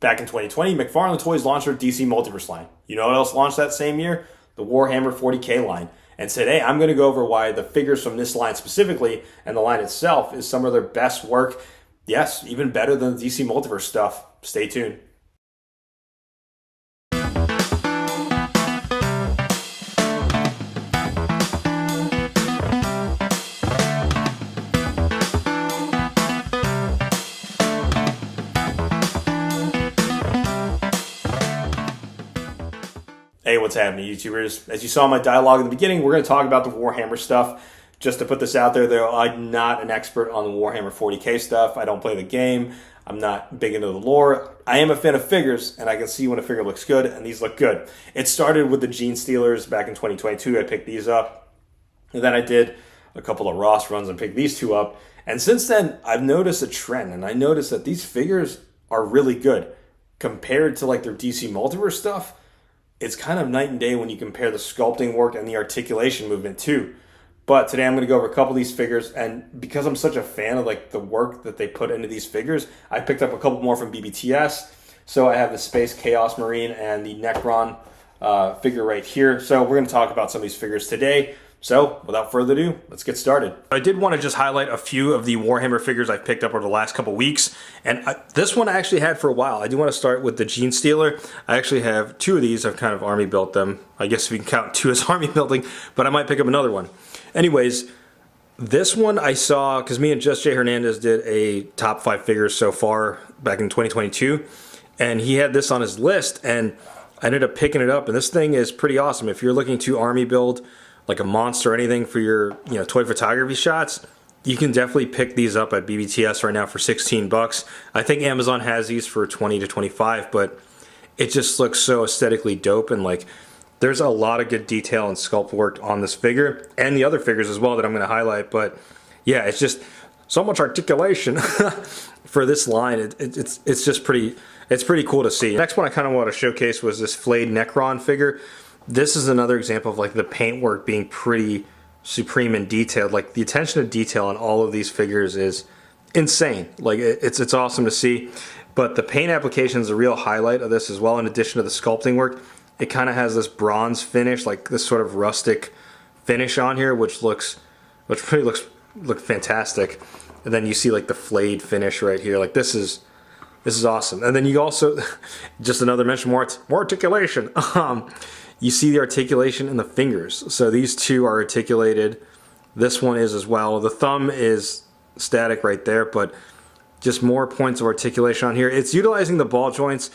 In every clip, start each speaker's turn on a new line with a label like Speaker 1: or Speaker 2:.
Speaker 1: Back in 2020, McFarlane Toys launched their DC Multiverse line. You know what else launched that same year? The Warhammer 40K line. And today I'm going to go over why the figures from this line specifically and the line itself is some of their best work. Yes, even better than the DC Multiverse stuff. Stay tuned. Hey, what's happening, YouTubers? As you saw in my dialogue in the beginning, we're going to talk about the Warhammer stuff. Just to put this out there, though, I'm not an expert on the Warhammer 40K stuff. I don't play the game. I'm not big into the lore. I am a fan of figures, and I can see when a figure looks good, and these look good. It started with the Gene Stealers back in 2022. I picked these up. And then I did a couple of Ross runs and picked these two up. And since then, I've noticed a trend, and I noticed that these figures are really good. Compared to like their DC Multiverse stuff, it's kind of night and day when you compare the sculpting work and the articulation movement too. But today I'm going to go over a couple of these figures, and because I'm such a fan of like the work that they put into these figures, I picked up a couple more from BBTS. So I have the Space Chaos Marine and the Necron figure right here. So we're going to talk about some of these figures today. So without further ado, let's get started. I did want to just highlight a few of the Warhammer figures I've picked up over the last couple weeks. And this one I actually had for a while. I do want to start with the Gene Stealer. I actually have two of these. I've kind of army built them. I guess we can count two as army building, but I might pick up another one. Anyways, this one I saw, because me and Just Jay Hernandez did a top 5 figures so far back in 2022. And he had this on his list, and I ended up picking it up. And this thing is pretty awesome. If you're looking to army build like a monster or anything for your toy photography shots, you can definitely pick these up at BBTS right now for 16 bucks. I think Amazon has these for 20 to 25, but it just looks so aesthetically dope, and like there's a lot of good detail and sculpt work on this figure and the other figures as well that I'm going to highlight. But yeah, it's just so much articulation for this line. It's just pretty cool to see. Next one I kind of want to showcase was this flayed Necron figure. This is another example of like the paintwork being pretty supreme and detailed. Like the attention to detail on all of these figures is insane. Like it's awesome to see. But the paint application is a real highlight of this as well. In addition to the sculpting work, it kind of has this bronze finish, like this sort of rustic finish on here, which looks fantastic. And then you see like the flayed finish right here. Like this is awesome. And then you also, just another mention, more articulation. You see the articulation in the fingers. So these two are articulated. This one is as well. The thumb is static right there, but just more points of articulation on here. It's utilizing the ball joints.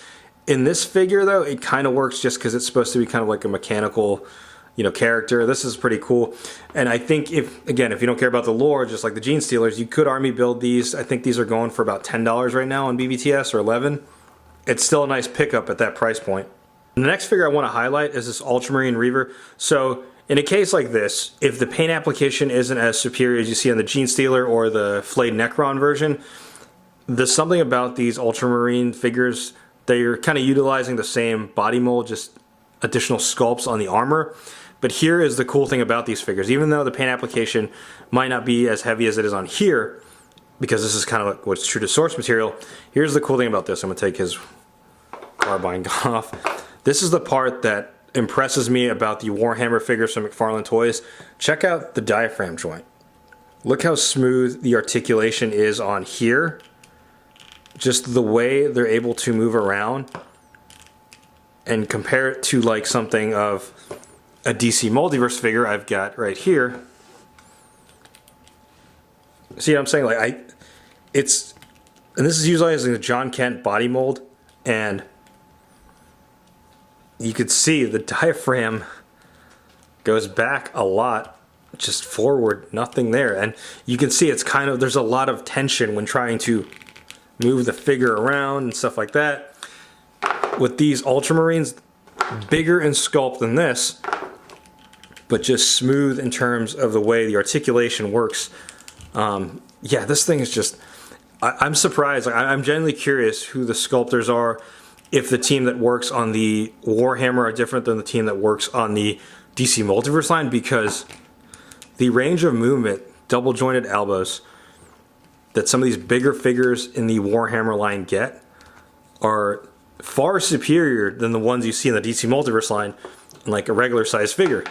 Speaker 1: In this figure though, it kind of works just because it's supposed to be kind of like a mechanical, character. This is pretty cool. And I think if you don't care about the lore, just like the Gene Stealers, you could army build these. I think these are going for about $10 right now on BBTS, or 11. It's still a nice pickup at that price point. The next figure I want to highlight is this Ultramarine Reaver. So in a case like this, if the paint application isn't as superior as you see on the Gene Stealer or the flayed Necron version, there's something about these Ultramarine figures. They're kind of utilizing the same body mold, just additional sculpts on the armor. But here is the cool thing about these figures. Even though the paint application might not be as heavy as it is on here, because this is kind of like what's true to source material, here's the cool thing about this. I'm going to take his carbine off. This is the part that impresses me about the Warhammer figures from McFarlane Toys. Check out the diaphragm joint. Look how smooth the articulation is on here. Just the way they're able to move around, and compare it to like something of a DC Multiverse figure I've got right here. See what I'm saying? Like and this is utilizing the John Kent body mold, and you could see the diaphragm goes back a lot, just forward, nothing there. And you can see it's kind of, there's a lot of tension when trying to move the figure around and stuff like that. With these Ultramarines, bigger in sculpt than this, but just smooth in terms of the way the articulation works. Yeah, this thing is just, I'm surprised. I'm genuinely curious who the sculptors are, if the team that works on the Warhammer are different than the team that works on the DC Multiverse line, because the range of movement, double jointed elbows, that some of these bigger figures in the Warhammer line get are far superior than the ones you see in the DC Multiverse line in like a regular size figure.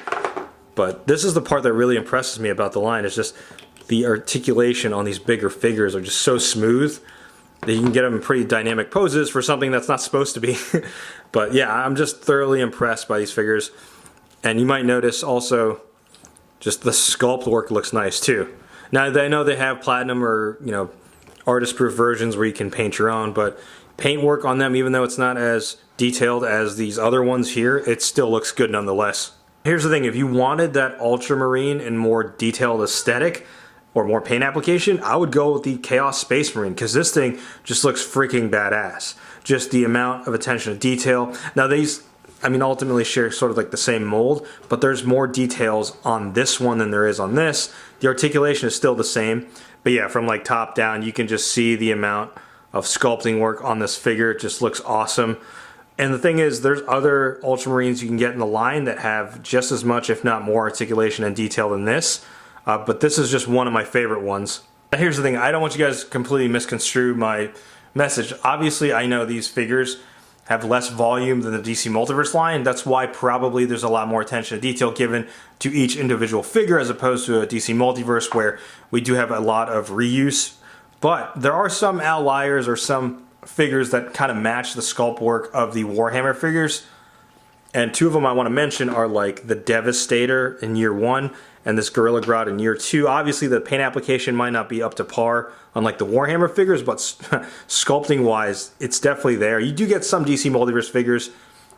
Speaker 1: But this is the part that really impresses me about the line, is just the articulation on these bigger figures are just so smooth that you can get them in pretty dynamic poses for something that's not supposed to be. But yeah, I'm just thoroughly impressed by these figures. And you might notice also just the sculpt work looks nice too. Now I know they have platinum or, you know, artist proof versions where you can paint your own, but paint work on them, even though it's not as detailed as these other ones here, it still looks good nonetheless. Here's the thing, if you wanted that Ultramarine and more detailed aesthetic or more paint application, I would go with the Chaos Space Marine, because this thing just looks freaking badass. Just the amount of attention to detail. Now these, I mean, ultimately share sort of like the same mold, but there's more details on this one than there is on this. The articulation is still the same, but yeah, from like top down, you can just see the amount of sculpting work on this figure. It just looks awesome. And the thing is, there's other Ultramarines you can get in the line that have just as much, if not more, articulation and detail than this. But this is just one of my favorite ones. Now here's the thing, I don't want you guys to completely misconstrue my message. Obviously, I know these figures have less volume than the DC Multiverse line. That's why probably there's a lot more attention to detail given to each individual figure as opposed to a DC Multiverse where we do have a lot of reuse. But there are some outliers or some figures that kind of match the sculpt work of the Warhammer figures, and two of them I want to mention are like the Devastator in year 1 and this Gorilla Grodd in year 2. Obviously the paint application might not be up to par on like the Warhammer figures, but sculpting wise it's definitely there. You do get some DC Multiverse figures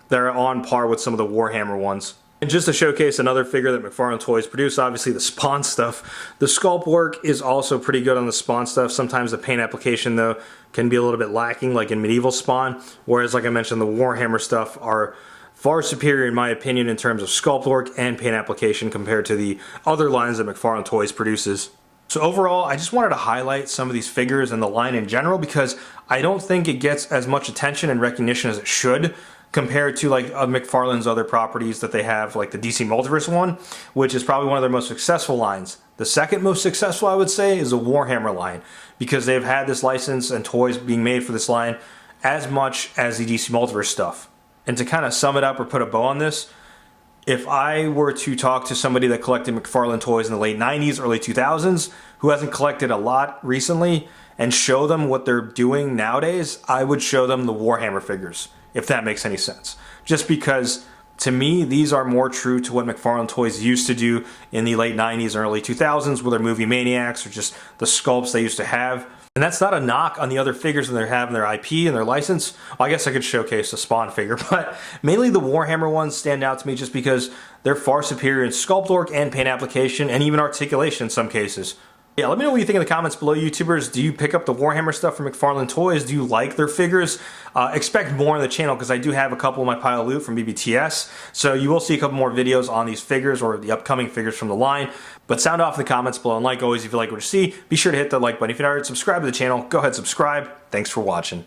Speaker 1: that are on par with some of the Warhammer ones. And just to showcase another figure that McFarlane Toys produced, obviously the Spawn stuff. The sculpt work is also pretty good on the Spawn stuff. Sometimes the paint application, though, can be a little bit lacking, like in Medieval Spawn. Whereas, like I mentioned, the Warhammer stuff are far superior, in my opinion, in terms of sculpt work and paint application compared to the other lines that McFarlane Toys produces. So overall, I just wanted to highlight some of these figures and the line in general because I don't think it gets as much attention and recognition as it should, compared to like McFarlane's other properties that they have, like the DC Multiverse one, which is probably one of their most successful lines. The second most successful, I would say, is the Warhammer line, because they've had this license and toys being made for this line as much as the DC Multiverse stuff. And to kind of sum it up or put a bow on this, if I were to talk to somebody that collected McFarlane Toys in the late 90s, early 2000s, who hasn't collected a lot recently, and show them what they're doing nowadays, I would show them the Warhammer figures, if that makes any sense. Just because, to me, these are more true to what McFarlane Toys used to do in the late 90s and early 2000s with their movie Maniacs, or just the sculpts they used to have. And that's not a knock on the other figures that they have in their IP and their license. Well, I guess I could showcase the Spawn figure, but mainly the Warhammer ones stand out to me just because they're far superior in sculpt work and paint application, and even articulation in some cases. Yeah, let me know what you think in the comments below, YouTubers. Do you pick up the Warhammer stuff from McFarlane Toys? Do you like their figures? Expect more on the channel because I do have a couple in my pile of loot from BBTS. So you will see a couple more videos on these figures or the upcoming figures from the line. But sound off in the comments below. And like always, if you like what you see, be sure to hit the like button. If you're not already subscribed to the channel, go ahead and subscribe. Thanks for watching.